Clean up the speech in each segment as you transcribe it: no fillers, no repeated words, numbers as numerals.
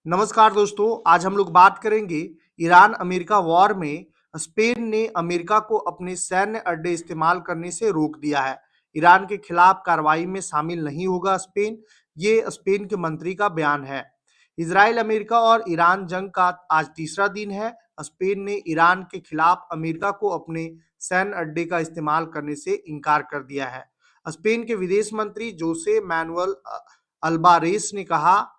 नमस्कार दोस्तों, आज हम लोग बात करेंगे ईरान अमेरिका वॉर में स्पेन ने अमेरिका को अपने सैन्य अड्डे इस्तेमाल करने से रोक दिया है। ईरान के खिलाफ कार्रवाई में शामिल नहीं होगा स्पेन, ये स्पेन के मंत्री का बयान है। इजराइल, अमेरिका और ईरान जंग का आज तीसरा दिन है। स्पेन ने ईरान के खिलाफ अमेरिका को अपने सैन्य अड्डे का इस्तेमाल करने से इनकार कर दिया है। स्पेन के विदेश मंत्री जोसे मैनुअल अल्बारेस ने कहा,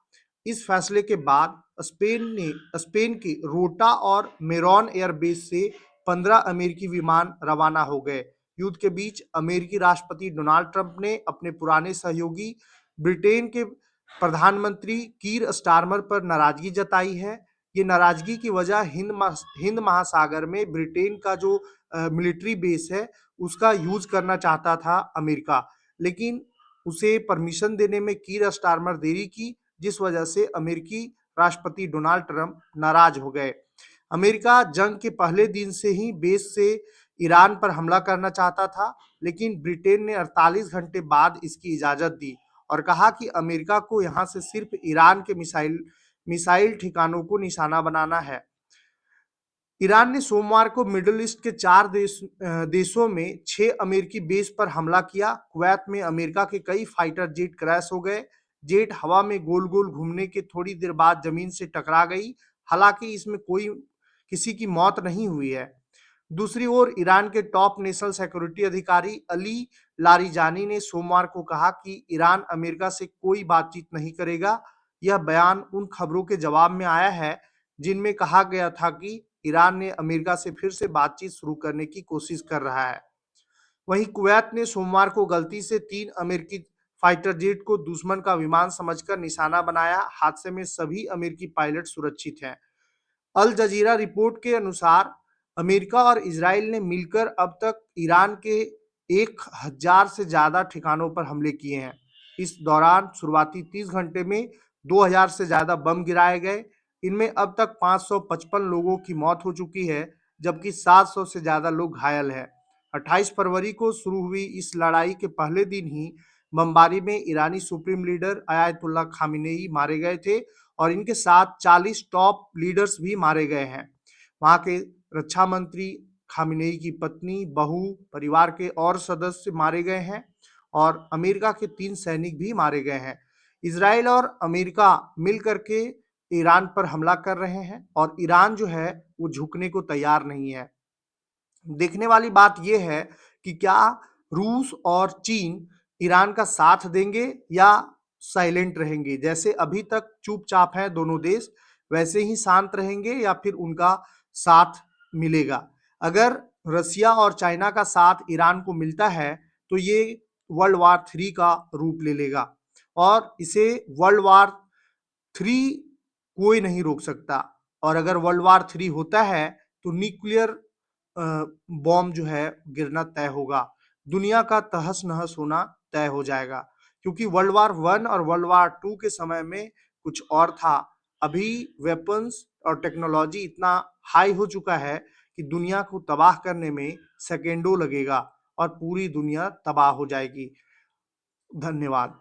इस फैसले के बाद स्पेन की रोटा और मेरॉन एयरबेस से 15 अमेरिकी विमान रवाना हो गए। युद्ध के बीच अमेरिकी राष्ट्रपति डोनाल्ड ट्रंप ने अपने पुराने सहयोगी ब्रिटेन के प्रधानमंत्री कीर स्टारमर पर नाराजगी जताई है। ये नाराजगी की वजह हिंद महासागर में ब्रिटेन का जो मिलिट्री बेस है उसका यूज करना चाहता था अमेरिका, लेकिन उसे परमिशन देने में कीर स्टारमर देरी की, जिस वजह से अमेरिकी राष्ट्रपति डोनाल्ड ट्रंप नाराज हो गए। अमेरिका जंग के पहले दिन से ही बेस से ईरान पर हमला करना चाहता था, लेकिन ब्रिटेन ने 48 घंटे बाद इसकी इजाजत दी और कहा कि अमेरिका को यहां से सिर्फ ईरान के मिसाइल ठिकानों को निशाना बनाना है। ईरान ने सोमवार को मिडिल ईस्ट के 4 देशों में 6 अमेरिकी बेस पर हमला किया। कुवैत में अमेरिका के कई फाइटर जेट क्रैश हो गए। जेट हवा में गोल गोल घूमने के थोड़ी देर बाद जमीन से टकरा गई। हालांकि इसमें किसी की मौत नहीं हुई है। दूसरी ओर ईरान के टॉप नेशनल सिक्योरिटी अधिकारी अली लारिजानी ने सोमवार को कहा कि ईरान अमेरिका से कोई बातचीत नहीं करेगा। यह बयान उन खबरों के जवाब में आया है जिनमें कहा गया था कि ईरान ने अमेरिका से फिर से बातचीत शुरू करने की कोशिश कर रहा है। वहीं कुवैत ने सोमवार को गलती से 3 अमेरिकी फाइटर जेट को दुश्मन का विमान समझकर निशाना बनाया। हादसे में सभी अमेरिकी पायलट सुरक्षित हैं। अल जजीरा रिपोर्ट के अनुसार अमेरिका और इजराइल ने मिलकर अब तक ईरान के 1000 से ज्यादा ठिकानों पर हमले किए हैं। इस दौरान शुरुआती 30 घंटे में 2000 से ज्यादा बम गिराए गए। इनमें अब तक 555 लोगों की मौत हो चुकी है, जबकि 700 से ज्यादा लोग घायल हैं। 28 फरवरी को शुरू हुई इस लड़ाई के पहले दिन ही बमबारी में ईरानी सुप्रीम लीडर अयातुल्ला खामिनेई मारे गए थे और इनके साथ 40 टॉप लीडर्स भी मारे गए हैं। वहां के रक्षा मंत्री, खामिनेई की पत्नी, बहू, परिवार के और सदस्य मारे गए हैं और अमेरिका के 3 सैनिक भी मारे गए हैं। इसराइल और अमेरिका मिलकर के ईरान पर हमला कर रहे हैं और ईरान जो है वो झुकने को तैयार नहीं है। देखने वाली बात यह है कि क्या रूस और चीन ईरान का साथ देंगे या साइलेंट रहेंगे। जैसे अभी तक चुपचाप हैं दोनों देश, वैसे ही शांत रहेंगे या फिर उनका साथ मिलेगा। अगर रसिया और चाइना का साथ ईरान को मिलता है तो ये वर्ल्ड वार 3 का रूप ले लेगा और इसे वर्ल्ड वार 3 कोई नहीं रोक सकता। और अगर वर्ल्ड वार 3 होता है तो न्यूक्लियर बॉम्ब जो है गिरना तय होगा। दुनिया का तहस नहस होना तय हो जाएगा, क्योंकि वर्ल्ड वार 1 और वर्ल्ड वार 2 के समय में कुछ और था। अभी वेपन्स और टेक्नोलॉजी इतना हाई हो चुका है कि दुनिया को तबाह करने में सेकेंडों लगेगा और पूरी दुनिया तबाह हो जाएगी। धन्यवाद।